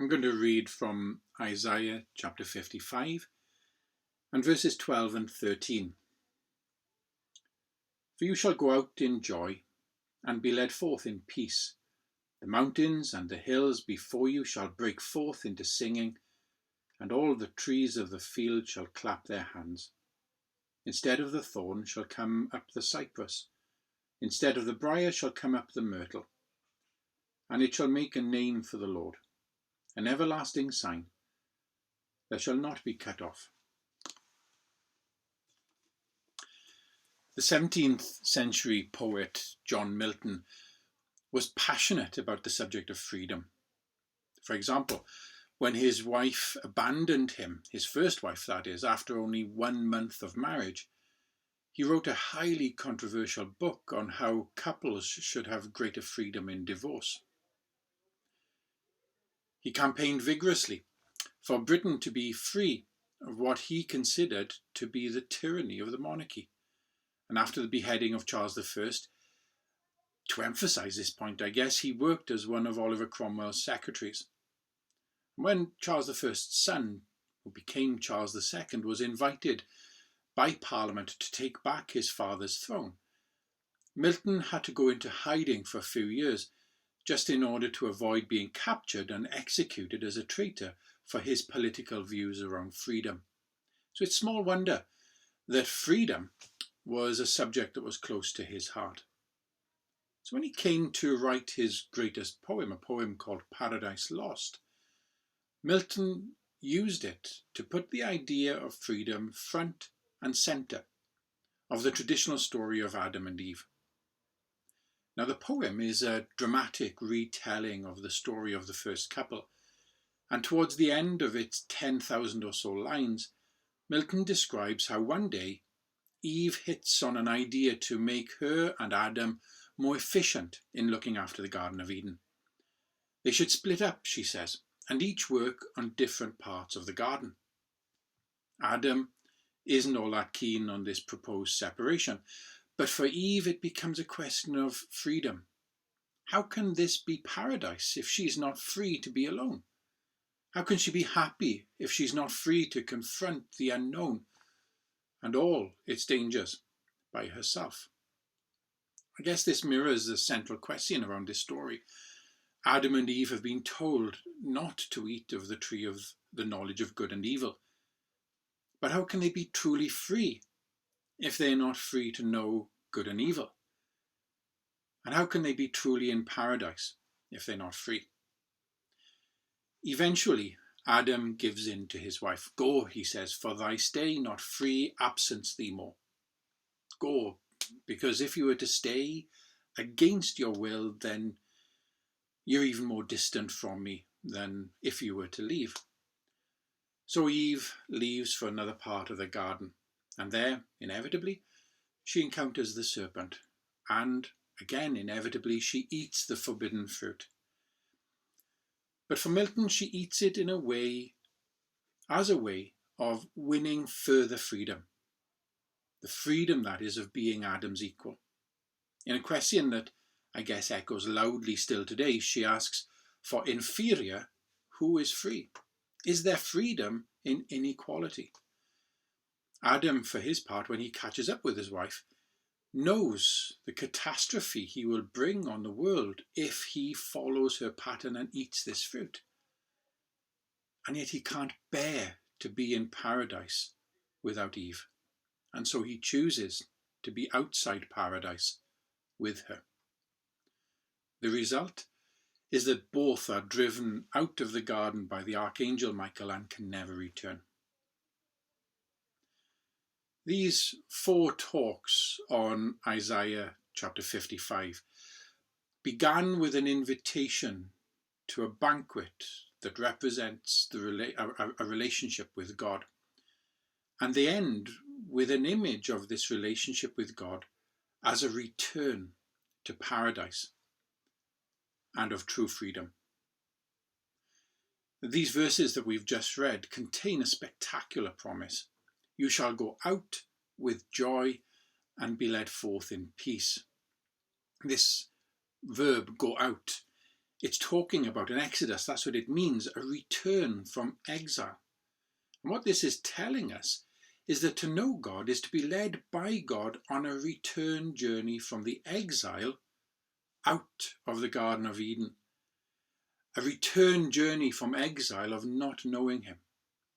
I'm going to read from Isaiah chapter 55 and verses 12 and 13. For you shall go out in joy and be led forth in peace. The mountains and the hills before you shall break forth into singing, and all the trees of the field shall clap their hands. Instead of the thorn shall come up the cypress, instead of the briar shall come up the myrtle. And it shall make a name for the Lord, an everlasting sign that shall not be cut off. The 17th century poet John Milton was passionate about the subject of freedom. For example, when his wife abandoned him, his first wife that is, after only 1 month of marriage, he wrote a highly controversial book on how couples should have greater freedom in divorce. He campaigned vigorously for Britain to be free of what he considered to be the tyranny of the monarchy. And after the beheading of Charles I, to emphasize this point, I guess, he worked as one of Oliver Cromwell's secretaries. When Charles I's son, who became Charles II, was invited by Parliament to take back his father's throne, Milton had to go into hiding for a few years, just in order to avoid being captured and executed as a traitor for his political views around freedom. So it's small wonder that freedom was a subject that was close to his heart. So when he came to write his greatest poem, a poem called Paradise Lost, Milton used it to put the idea of freedom front and centre of the traditional story of Adam and Eve. Now, the poem is a dramatic retelling of the story of the first couple, and towards the end of its 10,000 or so lines, Milton describes how one day Eve hits on an idea to make her and Adam more efficient in looking after the Garden of Eden. They should split up, she says, and each work on different parts of the garden. Adam isn't all that keen on this proposed separation, but for Eve it becomes a question of freedom. How can this be paradise if she's not free to be alone? How can she be happy if she's not free to confront the unknown and all its dangers by herself? I guess this mirrors the central question around this story. Adam and Eve have been told not to eat of the tree of the knowledge of good and evil. But how can they be truly free if they're not free to know good and evil? And how can they be truly in paradise if they're not free? Eventually, Adam gives in to his wife. Go, he says, for thy stay not free absence thee more. Go, because if you were to stay against your will, then you're even more distant from me than if you were to leave. So Eve leaves for another part of the garden, and there, inevitably, she encounters the serpent, and again, inevitably, she eats the forbidden fruit. But for Milton, she eats it as a way of winning further freedom. The freedom, that is, of being Adam's equal. In a question that I guess echoes loudly still today, she asks, for inferior, who is free? Is there freedom in inequality? Adam, for his part, when he catches up with his wife, knows the catastrophe he will bring on the world if he follows her pattern and eats this fruit. And yet he can't bear to be in paradise without Eve. And so he chooses to be outside paradise with her. The result is that both are driven out of the garden by the archangel Michael and can never return. These 4 talks on Isaiah chapter 55 began with an invitation to a banquet that represents a relationship with God. And they end with an image of this relationship with God as a return to paradise and of true freedom. These verses that we've just read contain a spectacular promise. You shall go out with joy and be led forth in peace. This verb, go out, It's talking about an exodus. That's what it means, a return from exile. And what this is telling us is that to know God is to be led by God on a return journey from the exile out of the Garden of Eden. A return journey from exile of not knowing him,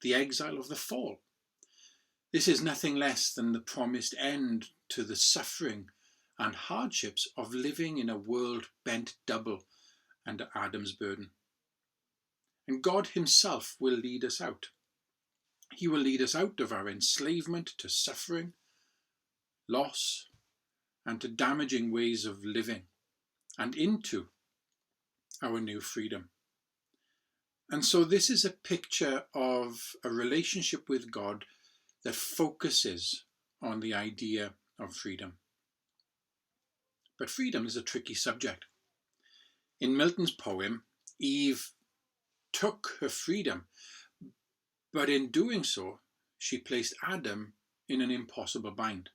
the exile of the fall. This is nothing less than the promised end to the suffering and hardships of living in a world bent double under Adam's burden. And God himself will lead us out. He will lead us out of our enslavement to suffering, loss, and to damaging ways of living, and into our new freedom. And so this is a picture of a relationship with God that focuses on the idea of freedom. But freedom is a tricky subject. In Milton's poem, Eve took her freedom, but in doing so, she placed Adam in an impossible bind.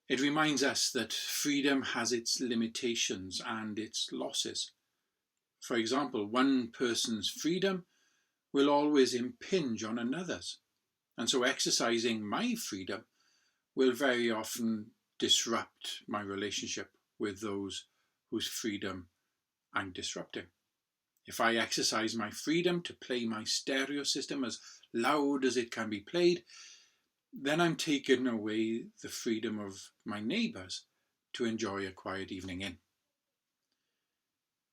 It reminds us that freedom has its limitations and its losses. For example, one person's freedom will always impinge on another's. And so exercising my freedom will very often disrupt my relationship with those whose freedom I'm disrupting. If I exercise my freedom to play my stereo system as loud as it can be played, then I'm taking away the freedom of my neighbours to enjoy a quiet evening in.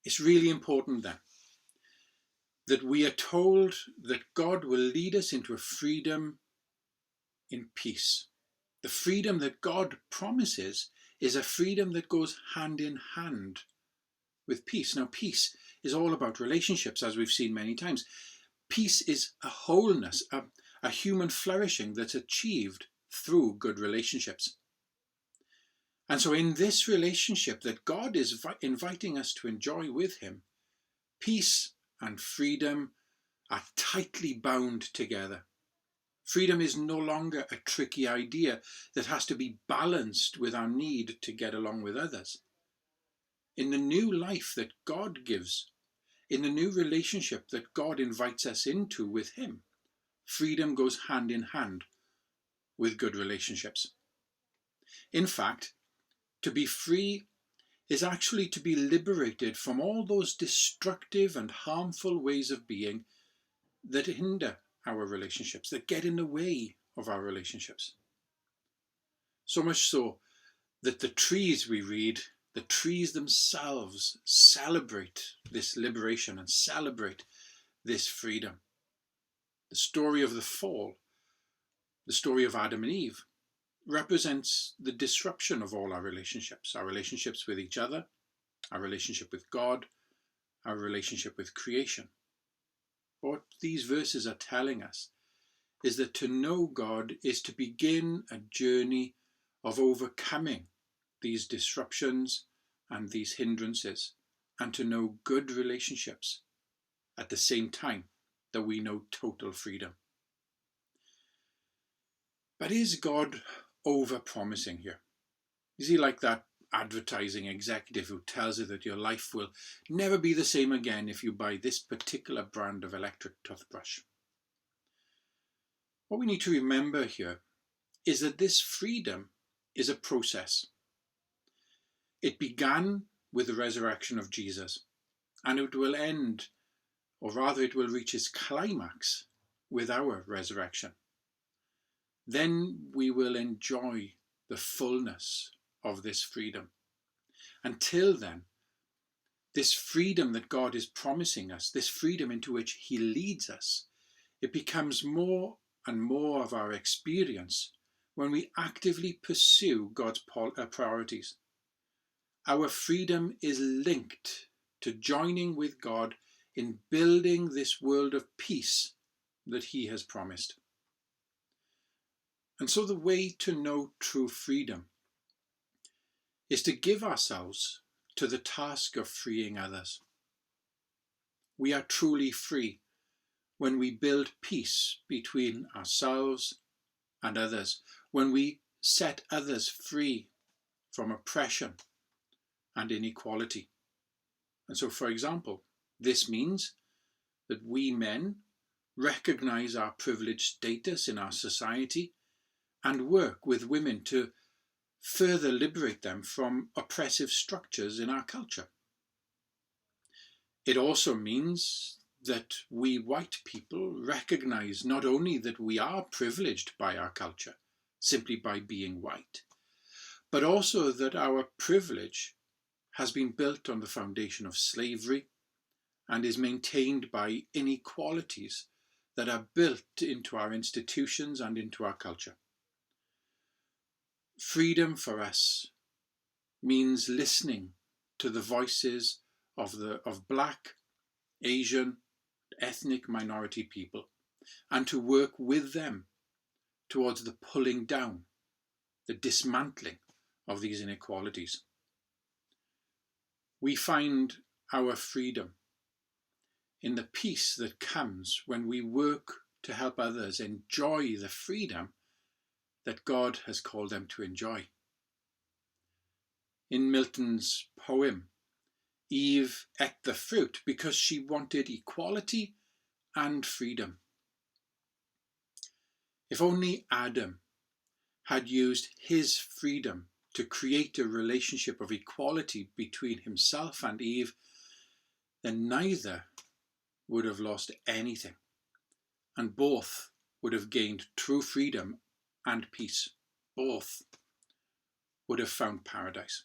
It's really important then that we are told that God will lead us into a freedom in peace. The freedom that God promises is a freedom that goes hand in hand with peace. Now, peace is all about relationships, as we've seen many times. Peace is a wholeness, a human flourishing that's achieved through good relationships. And so in this relationship that God is inviting us to enjoy with him, peace and freedom are tightly bound together. Freedom is no longer a tricky idea that has to be balanced with our need to get along with others. In the new life that God gives, in the new relationship that God invites us into with him, freedom goes hand in hand with good relationships. In fact, to be free is actually to be liberated from all those destructive and harmful ways of being that hinder our relationships, that get in the way of our relationships. So much so that the trees we read, the trees themselves celebrate this liberation and celebrate this freedom. The story of the fall, the story of Adam and Eve, represents the disruption of all our relationships with each other, our relationship with God, our relationship with creation. What these verses are telling us is that to know God is to begin a journey of overcoming these disruptions and these hindrances, and to know good relationships at the same time that we know total freedom. But is God over-promising here? Is he like that advertising executive who tells you that your life will never be the same again if you buy this particular brand of electric toothbrush? What we need to remember here is that this freedom is a process. It began with the resurrection of Jesus, and it will end, or rather it will reach its climax with our resurrection. Then we will enjoy the fullness of this freedom. Until then, this freedom that God is promising us, this freedom into which he leads us, it becomes more and more of our experience when we actively pursue God's priorities. Our freedom is linked to joining with God in building this world of peace that he has promised. And so the way to know true freedom is to give ourselves to the task of freeing others. We are truly free when we build peace between ourselves and others, when we set others free from oppression and inequality. And so, for example, this means that we men recognize our privileged status in our society and work with women to further liberate them from oppressive structures in our culture. It also means that we white people recognize not only that we are privileged by our culture, simply by being white, but also that our privilege has been built on the foundation of slavery and is maintained by inequalities that are built into our institutions and into our culture. Freedom for us means listening to the voices of Black, Asian, ethnic minority people, and to work with them towards the pulling down, the dismantling of these inequalities. We find our freedom in the peace that comes when we work to help others enjoy the freedom that God has called them to enjoy. In Milton's poem, Eve ate the fruit because she wanted equality and freedom. If only Adam had used his freedom to create a relationship of equality between himself and Eve, then neither would have lost anything, and both would have gained true freedom and peace. Both would have found paradise.